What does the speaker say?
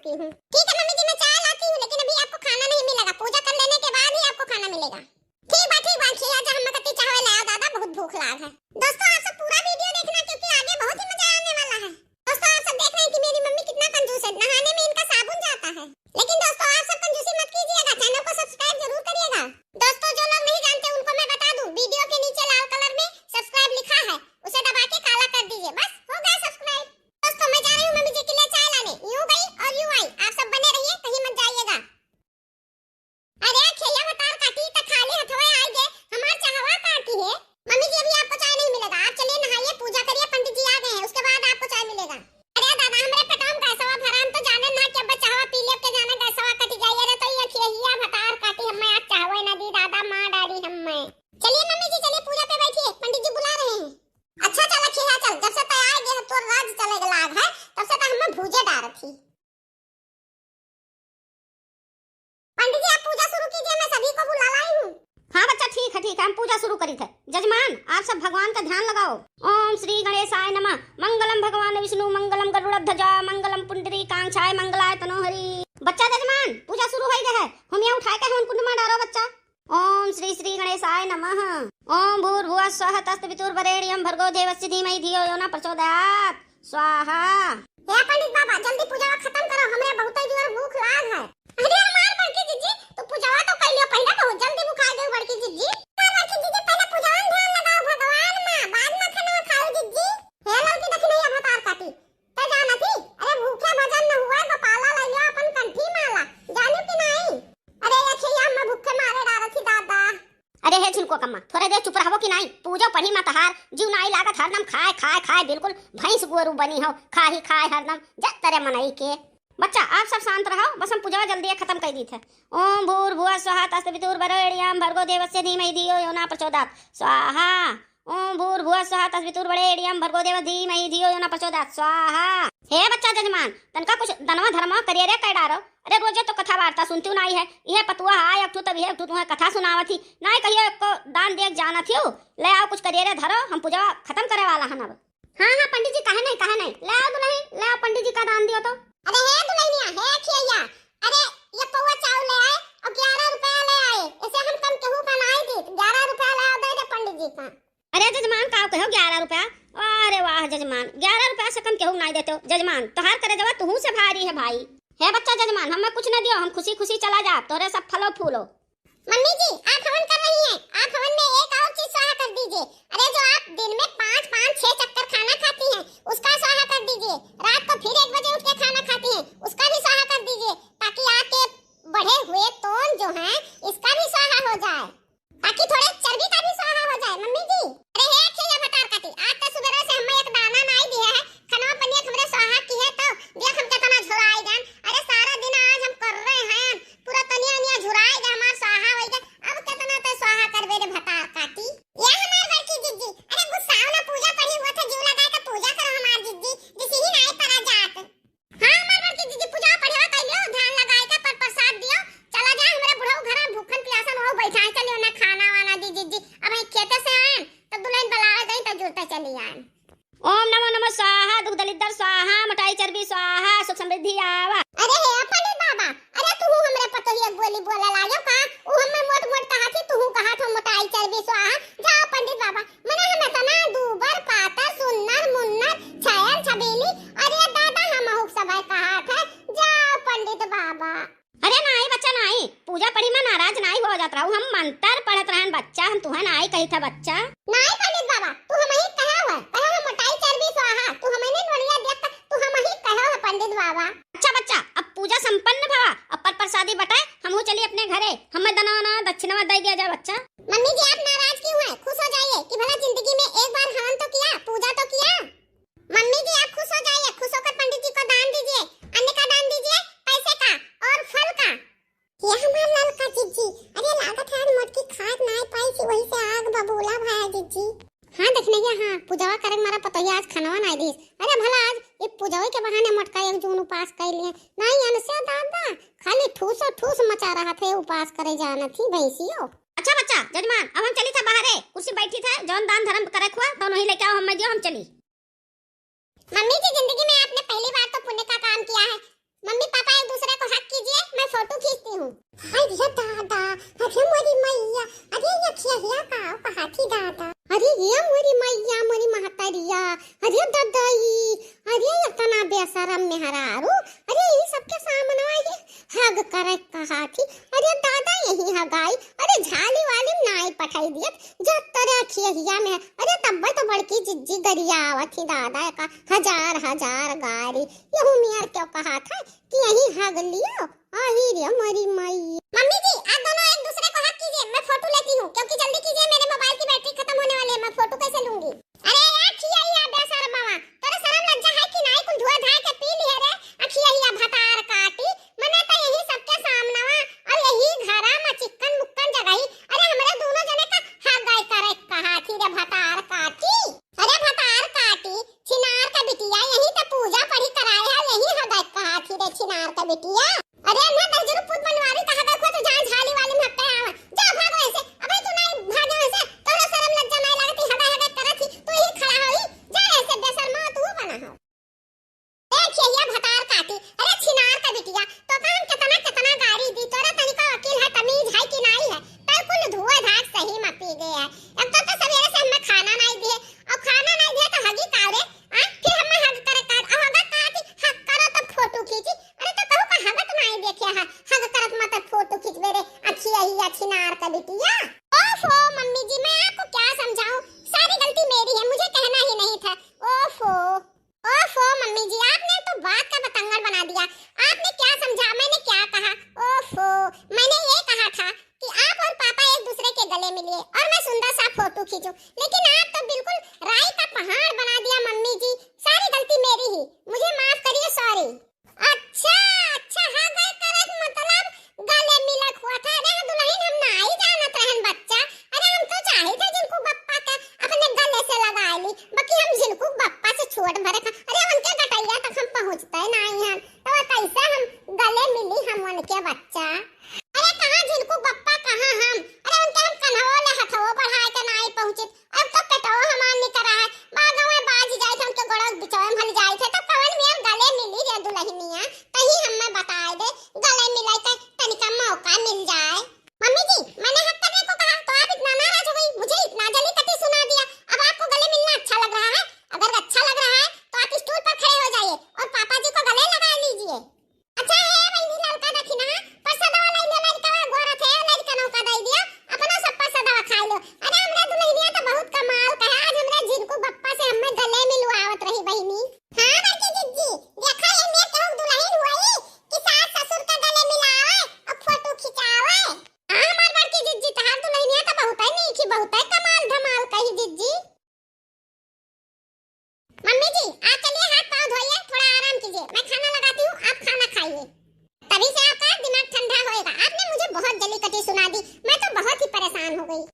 लेती हूँ। ठीक है मम्मी जी, मैं चाय लाती हूँ, लेकिन अभी आपको खाना नहीं मिलेगा। पूजा कर लेने के बाद ही आपको खाना मिलेगा। ठीक बा खिया जा, हम कत्ती चावल लाओ दादा, बहुत भूख लाग है। दोस्तों आप सब पूरा वीडियो देखना, क्योंकि आगे बहुत ही मजा आने वाला है। दोस्तों आप सब देख रहे हैं कि मेरी मम्मी कितना कंजूस है, नहाने में इनका साबुन जाता है। लेकिन दोस्तों आप सब कंजूसी मत कीजिएगा, चैनल को सब्सक्राइब जरूर करिएगा। दोस्तों जो लोग नहीं जानते उनको मैं बता दूं, वीडियो के नीचे लाल कलर में सब्सक्राइब लिखा है, उसे दबा के काला कर दीजिए, बस हो गया सब्सक्राइब। दोस्तों मैं जा रही हूँ मम्मी जी के लिए चाय लाने, यूं गई और यूं आई, आप सब बने रहिए, कहीं मत जाइएगा। अरे खैया बतार काटी त खाली हथवा आई गे, हमार चाहवा काटी है। मम्मी जी अभी आपको चाय नहीं मिलेगा, आप चलिए नहाइए, पूजा करिए, पंडित जी आ गए हैं, उसके बाद आपको चाय मिलेगा। अरे दादा हमरे पेटम कैसवा भराम तो जाने ना कि अब चाहवा पी ले के जाने कैसवा कटी गई। अरे तो ये खैया बतार काटी हमें आज चाहवा ना दी दादा, मां डाली हमें। चलिए मम्मी जी चलिए पूजा पे बैठिए, पंडित जी बुला रहे हैं। अच्छा चल खैया चल, जब से तैयार गे तो राज चले लाग है, तब से तो हमें भूजे डाल थी। पंडित जी आप पूजा शुरू कीजिए, मैं सभी को बुला लाई हूँ। हाँ बच्चा ठीक है, हम पूजा शुरू करी थे। जजमान आप सब भगवान का ध्यान लगाओ। ओम श्री गणेशाय नमः। मंगलम भगवान विष्णु, मंगलम गरुड़ध्वजा, मंगलम पुंडरीकाक्षाय, मंगलाय तनोहरि। बच्चा जजमान पूजा शुरू हो गई है, हम यहाँ उठा के हवन कुंड में डालो बच्चा। ओम श्री श्री गणेशाय नमः। ओम भूर्भुवः स्वः तत्सवितुर्वरेण्यं भर्गो देवस्य धीमहि धियो यो न प्रचोदयात् स्वाहा। हे पंडित बाबा जल्दी पूजा खत्म करो, हमें बहुत जोर भूख लाग है। अरे हमार बड़की जीजी तो पूजावा तो कर लियो, पहले बहुत जल्दी बुखा गई बड़की जीजी। बड़की जीजी पहले पूजा में ध्यान लगाओ भगवान मां, बाद में खाना खाओ जीजी। हे लड़की देखी नहीं अवतार काटी ते जाना थी। अरे भूखे भजन न हुआ, गोपाला ले लियो अपन कंठी माला, जानी कि नहीं। अरे ये खैया मैं भूखे मारे डाल थी दादा। अरे हे झुलको कम्मा थोड़े देर चुप रहो कि नहीं, पूजा पढ़ी मत हार, जीव नाई लागत हरदम खाए खाए खाए, बिल्कुल भैंस गोरू बनी हो, खाही खाए हरदम जब तेरे मनई के। बच्चा आप सब शांत रहो, बस हम पूजा जल्दी खत्म कर दी थे। ओम भूर्भुवः स्वः तत्सवितुर्वरेण्यं भर्गो देवस्य धीमहि धियो यो न प्रचोदयात् स्वाहा। ओम भूर्भुवः स्वः तत्सवितुर्वरेण्यं भर्गो देवस्य धीमहि धियो यो न प्रचोदयात् स्वाहा। हे बच्चा जजमान तनका कुछ दनवा धर्मा करिए रे कह डारो। अरे रोजे तो कथा वार्ता सुनती नहीं है, यह पतुआ हाय अब तभी है तुम्हें कथा सुनावा थी, नहीं कहिए को दान दे जाना थी। ले आओ कुछ करिए रे धरो, हम पूजा खत्म करे वाला हन अब। हाँ पंडित जी कहे नहीं, ले आओ दुल्हन, ले आओ पंडित जी का दान दियो तो। अरे हे दुल्हनिया हे खैया, अरे ये पौवा चावल ले आए और 11 रुपया ले आए, ऐसे हम कम केहू का नहीं दी, 11 रुपया ले आओ दे पंडित जी का। अरे जजमान का कहो 11 रुपया, अरे वाह जजमान 11 रुपया से कम केहू नहीं देते हो जजमान, तोहार करे जवा तू से भारी है भाई। हे बच्चा जजमान हमें कुछ न दियो, हम खुशी खुशी चला जा, तोरे सब फलो फूलो। मम्मी जी आप हवन कर रही हैं, आप हवन में एक और चीज स्वाहा कर दीजिए। अरे जो आप दिन में 5-5-6 चक्कर खाना खाती हैं उसका स्वाहा कर दीजिए, रात को फिर 1 बजे उठ के खाना खाती हैं उसका भी स्वाहा कर दीजिए, ताकि आपके बढ़े हुए तोन जो हैं इसका भी स्वाहा हो जाए, ताकि थोड़े चर्बी का भी स्वाहा हो जाए। मम्मी जी अरे हे खैया बतार काटी, आज तो सुबह से हमें एक दाना नहीं दिया है, खनवा पनिया हमरे स्वाहा की है तो देख हम कितना झुराई जान। अरे सारा दिन आज हम कर रहे हैं, पूरा तनिया झुराई जा, हमार स्वाहा होई जा, अब कितना तो स्वाहा करबे रे भतार काटी। ये हमार बड़की जीजी, अरे गुस्साओ ना, पूजा पढ़ी हुआ था, जीव लगाए का पूजा करो हमार जीजी, जिसी ही नहीं परा जात। हां हमार बड़की जीजी पूजा पढ़वा कइलो, ध्यान लगाए का पर प्रसाद दियो, चला जा हमरे बुढ़ऊ घर भूखन प्यासन हो बैठा है, चलियो ना खाना वाना दी जीजी। अब हम खेते से आए तो दुल्हन बुलावे गई तो जुड़ते चली आए। ओम नमो नमः स्वाहा, दुग्ध दलिद्र स्वाहा, मटाई चर्बी स्वाहा, सुख समृद्धि आवा। अरे हे पंडित बाबा, अरे तू हमरे पतोहिया गोली बोला लायो का, ऊ हमें मोट मोट कहा थी, तू कहा था मोटाई चर्बी स्वाहा। जाओ पंडित बाबा, मने हमें तना दूबर पातर सुन्नर मुन्नर छायल छबीली, अरे दादा हम हुक सबाई कहा था, जाओ पंडित बाबा। अरे नहीं बच्चा नहीं, पूजा पढ़ी में नाराज नहीं हो जात रहू, हम मंत्र पढ़त रहन बच्चा, हम तुहे नहीं कही था बच्चा। नहीं पंडित बाबा तू हमें ही कहा हुआ, कहा हम मोटाई चर्बी स्वाहा, तू हमें नहीं नोनिया देता, तू हमें ही कहा है पंडित बाबा। अच्छा बच्चा अब पूजा संपन्न भवा, अब पर प्रसादी बटाए, हम चलिए अपने घरे, हमें दना दक्षिणा दे दिया जाए बच्चा। मम्मी जी आप नाराज क्यों हैं, खुश हो जाइए कि भला जिंदगी में एक बार हवन तो किया, पूजा तो किया। मम्मी जी आप खुश हो जाइए, खुश होकर पंडित जी को दान दीजिए, अन्न का दान दीजिए, पैसे का और फल का। ये हमार लड़का जीजी, अरे लागत है मोटकी खाद नहीं पाई थी, वही से आग बबूला भाया जीजी। हां देखने गया, हां पूजावा करे मारा पतोहिया आज खनवा नहीं दी, अरे भला आज ये पूजावे के बहाने मोटका एक जून उपास कर लिए, नहीं अनसे दादा खाली ठूस मचा रहा थे, उपास करे जाना थी भैंसियो। अच्छा बच्चा जजमान अब हम चली था बाहर, कुर्सी बैठी था, जौन दान धर्म करे खुआ तो नहीं लेके आओ, हम दियो हम चली। मम्मी जी जिंदगी में आपने पहली बार तो पुण्य का काम किया है, मम्मी पापा एक दूसरे को हक कीजिए, मैं फोटो खींचती हूँ। अरे दादा, अरे मोरी मैया, अरे ये खिया का हाथी दादा, अरे ये मोरी मैया मोरी महतरिया, अरे दादाई, अरे इतना बेशरम मेहरारू, अरे ये सबके सामने ये हग करे का हाथी, अरे दादा यही हगाई, अरे झाली वाली नाई पठाई दियत जब तरह खिया में, अरे तब्बे तो बड़की जिज्जी गरिया आवत थी दादा का हजार हजार गारी, यहू मियार क्यों कहा था कि यही हग लियो, आही रे मरी मई। मम्मी जी आप दोनों एक दूसरे को हक कीजिए, मैं फोटो लेती हूँ, क्योंकि जल्दी कीजिए मेरे मोबाइल की बैटरी खत्म होने वाली है, मैं फोटो कैसे लूंगी। अरे यार खिया ही आ बेशरम मामा, तेरे शर्म लज्जा है कि नाई कुल धुआ धाय के पी ली है रे, अखिया ही भतार काटी, मने तो यही सबके सामने और यही घरा में चिकन मुक्कन जगही, अरे हमरे दोनों जने का हक गाय करे कहा थी रे भतार काटी, अरे भतार काटी छिनार का बिटिया, यही तो पूजा पढ़ी कराए है, यही हगाय कहा थी रे छिनार का बिटिया, अरे ना दहजरू पुत बनवारी कहा देखो तो जान झाली वाली में पे आवा, जा भागो ऐसे, अबे तू नहीं भागे ऐसे, तोरा शर्म लज्जा नहीं लगती, हगा हगा करत थी तू ही खड़ा होई, जा ऐसे बेशर्मा तू बना हो। देखिए ये भतार काटी, अरे छिनार का बिटिया, तो काम कितना कितना गाड़ी दी, तोरा तनिका अकील है तमीज है कि नहीं है, पर कुल धुआं धाक सही में पी गए है, अब तो सवेरे से हमें खाना नहीं दिए, और खाना नहीं दिए तो हगी कारे, फिर हमें हग करे काट, अब हगा काटी हग करो तो फोटो खींची, अरे तो कहू का हगत नहीं देखे है, हग करत मत फोटो खींचवे रे अखिया ही छिनार का बिटिया। ओफो मम्मी जी मैं आपको क्या समझाऊं, सारी गलती मेरी है, मुझे कहना ही नहीं था। ओफो ओफो मम्मी जी आपने तो बात का बतंगड़ बना दिया, आपने क्या समझा, मैंने क्या कहा, ओफो मैंने ये कहा था कि आप और पापा एक दूसरे के गले मिलिए और मैं सुंदर सा फोटो खींचूं, लेकिन आप तो बिल्कुल राई का पहाड़ बना दिया मम्मी जी, सारी गलती मेरी ही, मुझे माफ करिए, सॉरी। अच्छा अच्छा हाँ गए करत मतलब गले मिलक हुआ था, अरे दुल्हन हम ना ही जानत रहन बच्चा, अरे हम तो चाहे थे जिनको बप्पा का अपने गले से लगा ली, बाकी हम जिनको बप्पा से छोड़ भरे था, अरे उनके गटैया तक हम पहुंचते नहीं हैं, तो कैसे हम गले मिली हम उनके बच्चा, अरे कहाँ जिनको बप्पा कहाँ हम, अरे उनके हम कन्हौले हथो बढ़ाए के नहीं पहुंचे, अब तो पेटो हमार निकल रहा है, बागों में बाज जाए थे उनके गोड़ों बिचौए में भल जाए थे, तो कवन में गले मिली रे दुल्हनिया, कहीं हमें बताए दे गले मिलाए का तनिका मौका मिल जाए। मम्मी जी मैंने हक करने को कहा तो आप इतना नाराज हो गई, मुझे इतना जल्दी कति सुना दिया, अब आपको गले मिलना अच्छा लग रहा है, अगर अच्छा लग रहा है तो आप स्टूल पर खड़े हो जाइए और पापा जी को गले लगा लीजिए। अच्छा है बहनी लड़का देखी ना, परसा दवा लाई ले लड़का गोरा थे लड़का नौका दे दिया, अपना सब परसा दवा खा लो, अरे हमरे दुल्हनिया तो बहुत कमाल का है, आज हमरे जिनको बप्पा से हमें गले मिलवावत रही बहनी। हां बड़की जिज्जी देखा ये मैं कहूं दुल्हन हुई कि सास ससुर का गले मिलावे और फोटो खिंचावे, हां हमार बड़की जिज्जी तहार दुल्हनिया तो बहुत है नीकी, बहुत है कमाल धमाल कही जिज्जी। मम्मी जी आप चलिए हाथ पांव धोइए, थोड़ा आराम कीजिए, मैं खाना लगाती हूँ, आप खाना खाइए, तभी से आपका दिमाग ठंडा होएगा, आपने मुझे बहुत जल्दी कटी सुना दी, मैं तो बहुत ही परेशान हो गई।